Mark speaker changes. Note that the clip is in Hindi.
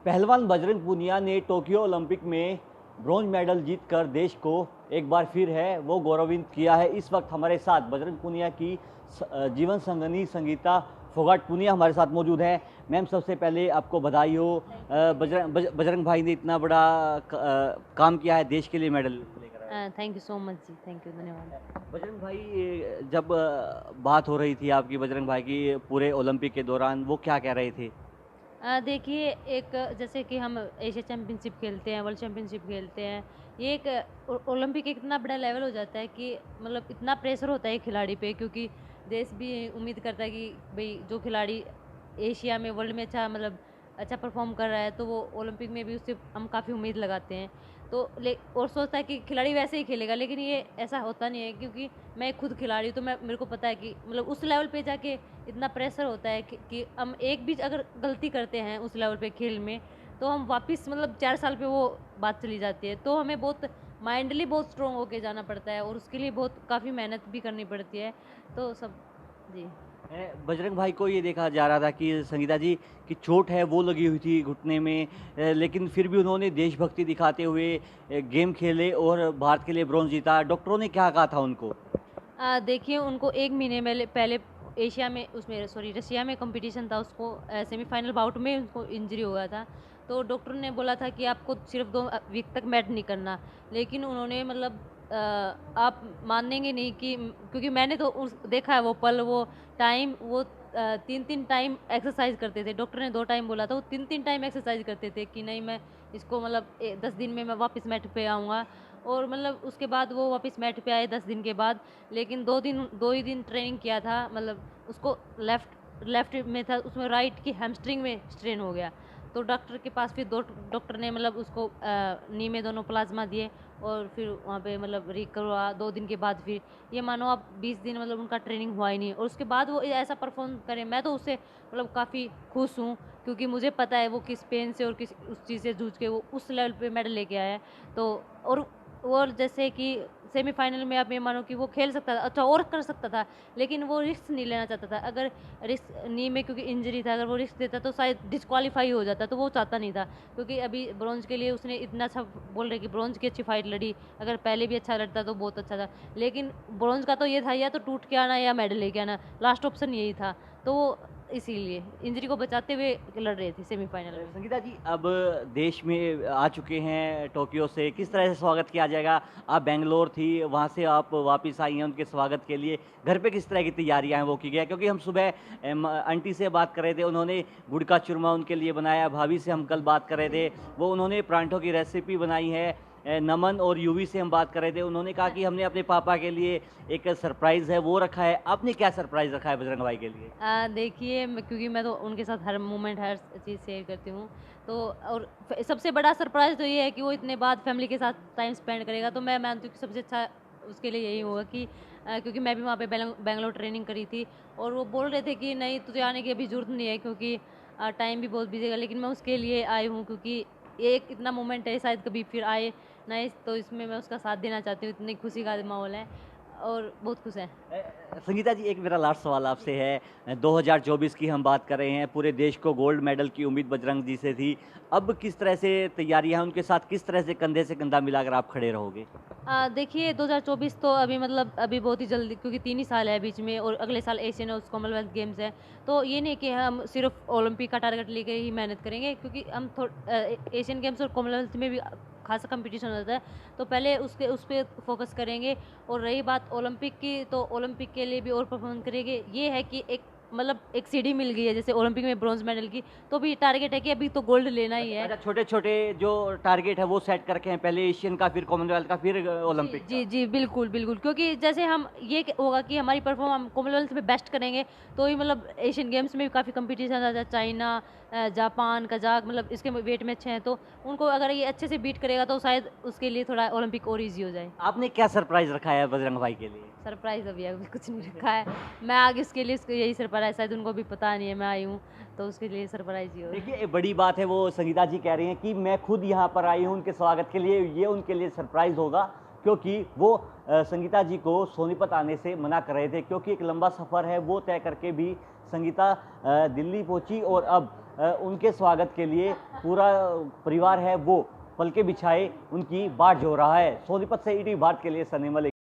Speaker 1: पहलवान बजरंग पूनिया ने टोक्यो ओलंपिक में ब्रॉन्ज मेडल जीतकर देश को एक बार फिर है वो गौरवान्वित किया है। इस वक्त हमारे साथ बजरंग पूनिया की जीवन संगनी संगीता फोगाट पूनिया हमारे साथ मौजूद है। मैम, सबसे पहले आपको बधाई हो। बजरंग भाई ने इतना बड़ा काम किया है, देश के लिए मेडल लेकर आए।
Speaker 2: Thank you so much ji, thank you, धन्यवाद।
Speaker 1: बजरंग भाई, जब बात हो रही थी आपकी बजरंग भाई की पूरे ओलंपिक के दौरान, वो क्या कह रहे थे?
Speaker 2: देखिए, एक जैसे कि हम एशिया चैम्पियनशिप खेलते हैं, वर्ल्ड चैम्पियनशिप खेलते हैं, ये एक ओलंपिक एक इतना बड़ा लेवल हो जाता है कि मतलब इतना प्रेशर होता है खिलाड़ी पे, क्योंकि देश भी उम्मीद करता है कि भाई जो खिलाड़ी एशिया में, वर्ल्ड में अच्छा मतलब अच्छा परफॉर्म कर रहा है, तो वो ओलंपिक में भी उससे हम काफ़ी उम्मीद लगाते हैं। तो ले और सोचता है कि खिलाड़ी वैसे ही खेलेगा, लेकिन ये ऐसा होता नहीं है, क्योंकि मैं खुद खिलाड़ी हूँ, तो मैं मेरे को पता है कि मतलब उस लेवल पे जाके इतना प्रेशर होता है कि हम एक भी अगर गलती करते हैं उस लेवल पे खेल में, तो हम वापस मतलब 4 साल पे वो बात चली जाती है। तो हमें बहुत माइंडली बहुत स्ट्रॉन्ग होके जाना पड़ता है और उसके लिए बहुत काफ़ी मेहनत भी करनी पड़ती है। तो सब जी।
Speaker 1: बजरंग भाई को ये देखा जा रहा था कि संगीता जी की चोट है वो लगी हुई थी घुटने में, लेकिन फिर भी उन्होंने देशभक्ति दिखाते हुए गेम खेले और भारत के लिए ब्रॉन्ज जीता। डॉक्टरों ने क्या कहा था उनको?
Speaker 2: देखिए, उनको 1 महीने पहले एशिया में उसमें सॉरी रशिया में कॉम्पिटिशन था, उसको सेमीफाइनल बाउट में उनको इंजरी हो गया था। तो डॉक्टर ने बोला था कि आपको सिर्फ 2 वीक तक मैट नहीं करना। लेकिन उन्होंने मतलब आप मानेंगे नहीं कि क्योंकि मैंने तो उस देखा है वो पल, वो टाइम, वो 3-3 टाइम एक्सरसाइज करते थे। डॉक्टर ने 2 टाइम बोला था, वो 3-3 टाइम एक्सरसाइज करते थे कि नहीं, मैं इसको मतलब 10 दिन में मैं वापस मैट पे आऊँगा। और मतलब उसके बाद वो वापस मैट पे आए 10 दिन के बाद। लेकिन 2 ही दिन ट्रेनिंग किया था, मतलब उसको लेफ्ट लेफ्ट में था, उसमें राइट की हैमस्ट्रिंग में स्ट्रेन हो गया। तो डॉक्टर के पास फिर 2 डॉक्टर ने मतलब उसको नी में दोनों प्लाज़्मा दिए और फिर वहाँ पे मतलब रिकवर हुआ 2 दिन के बाद। फिर ये मानो आप 20 दिन मतलब उनका ट्रेनिंग हुआ ही नहीं और उसके बाद वो ऐसा परफ़ॉर्म करे, मैं तो उससे मतलब काफ़ी खुश हूँ, क्योंकि मुझे पता है वो किस पेन से और किस उस चीज़ से जूझ के वो उस लेवल पे मेडल लेके आया है। तो और जैसे कि सेमीफाइनल में आप ये मानो कि वो खेल सकता था, अच्छा और कर सकता था, लेकिन वो रिस्क नहीं लेना चाहता था। अगर रिस्क नी में क्योंकि इंजरी था, अगर वो रिस्क देता तो शायद डिस्क्वालीफाई हो जाता, तो वो चाहता नहीं था। क्योंकि अभी ब्रॉन्ज के लिए उसने इतना अच्छा बोल रहे कि ब्रॉन्ज की अच्छी फाइट लड़ी, अगर पहले भी अच्छा लड़ता तो बहुत अच्छा था। लेकिन ब्रॉन्ज का तो ये था, या तो टूट के आना या मेडल लेके आना, लास्ट ऑप्शन यही था। तो वो इसीलिए इंजरी को बचाते हुए लड़ रहे थे सेमीफाइनल में।
Speaker 1: संगीता जी, अब देश में आ चुके हैं टोक्यो से, किस तरह से स्वागत किया जाएगा? आप बेंगलोर थी, वहाँ से आप वापस आई हैं उनके स्वागत के लिए। घर पे किस तरह की तैयारियां हैं वो की गई हैं? क्योंकि हम सुबह आंटी से बात कर रहे थे, उन्होंने गुड़ का चूरमा उनके लिए बनाया। भाभी से हम कल बात कर रहे थे, वो उन्होंने परांठों की रेसिपी बनाई है। नमन और यूवी से हम बात कर रहे थे, उन्होंने कहा कि हमने अपने पापा के लिए एक सरप्राइज़ है वो रखा है। आपने क्या सरप्राइज़ रखा है बजरंग भाई के लिए?
Speaker 2: देखिए, क्योंकि मैं तो उनके साथ हर मोमेंट हर चीज़ शेयर करती हूँ। तो और सबसे बड़ा सरप्राइज़ तो ये है कि वो इतने बाद फैमिली के साथ टाइम स्पेंड करेगा, तो मैं मानती हूँ कि सबसे अच्छा उसके लिए यही होगा कि क्योंकि मैं भी वहाँ पे बैंगलोर ट्रेनिंग करी थी और वो बोल रहे थे कि नहीं, तुझे आने की अभी ज़रूरत नहीं है, क्योंकि टाइम भी बहुत बिजी है। लेकिन मैं उसके लिए आई हूँ, क्योंकि ये एक इतना मोमेंट है, शायद कभी फिर आए ना, तो इसमें मैं उसका साथ देना चाहती हूँ। इतनी खुशी का माहौल है और बहुत खुश हैं।
Speaker 1: संगीता जी, एक मेरा लास्ट सवाल आपसे है। 2024 की हम बात कर रहे हैं, पूरे देश को गोल्ड मेडल की उम्मीद बजरंग जी से थी। अब किस तरह से तैयारियां हैं उनके साथ, किस तरह से कंधा मिलाकर आप खड़े रहोगे?
Speaker 2: देखिए, 2024 तो अभी मतलब अभी बहुत ही जल्दी, क्योंकि 3 ही साल है बीच में और अगले साल एशियन और कॉमनवेल्थ गेम्स हैं। तो ये नहीं कि हम सिर्फ ओलंपिक का टारगेट लेके ही मेहनत करेंगे, क्योंकि हम एशियन गेम्स और कॉमनवेल्थ में भी खासा कंपटीशन होता है। तो पहले उस पे फोकस करेंगे। और रही बात ओलंपिक की, तो ओलंपिक के लिए भी और परफॉर्म करेंगे। ये है कि एक मतलब एक सीढ़ी मिल गई है, जैसे ओलंपिक में ब्रॉन्ज मेडल की, तो भी टारगेट है कि अभी तो गोल्ड लेना ही है।
Speaker 1: अच्छा, छोटे-छोटे जो टारगेट है वो सेट करके हैं, पहले एशियन का, फिर कॉमनवेल्थ का, फिर
Speaker 2: जी,
Speaker 1: ओलंपिक
Speaker 2: जी,
Speaker 1: का।
Speaker 2: जी, बिल्कुल, बिल्कुल, क्योंकि जैसे हम ये होगा कि हमारी परफ़ॉर्म हम कॉमनवेल्थ में बेस्ट करेंगे, तो ही मतलब एशियन गेम्स में भी काफ़ी कॉम्पिटिशन आता है। चाइना, जापान, कज़ाक मतलब इसके वेट में अच्छे हैं, तो उनको अगर ये अच्छे से बीट करेगा तो शायद उसके लिए थोड़ा ओलंपिक और ईज़ी हो जाए।
Speaker 1: आपने क्या सरप्राइज़ रखा है बजरंग भाई के लिए?
Speaker 2: सरप्राइज़ अभी कुछ नहीं रखा है। मैं आगे उसके लिए उसको यही सरप्राइज़, शायद उनको भी पता नहीं है मैं आई हूँ, तो उसके लिए सरप्राइज़ ही
Speaker 1: देखिए,
Speaker 2: होगा।
Speaker 1: ये बड़ी बात है, वो संगीता जी कह रही हैं कि मैं खुद यहाँ पर आई हूँ उनके स्वागत के लिए, ये उनके लिए सरप्राइज़ होगा, क्योंकि वो संगीता जी को सोनीपत आने से मना कर रहे थे, क्योंकि एक लंबा सफ़र है वो तय करके भी संगीता दिल्ली पहुँची और अब उनके स्वागत के लिए पूरा परिवार है वो पलके बिछाए उनकी बाट जो रहा है। सोनीपत से ईटीवी भारत के लिए सनी मलिक।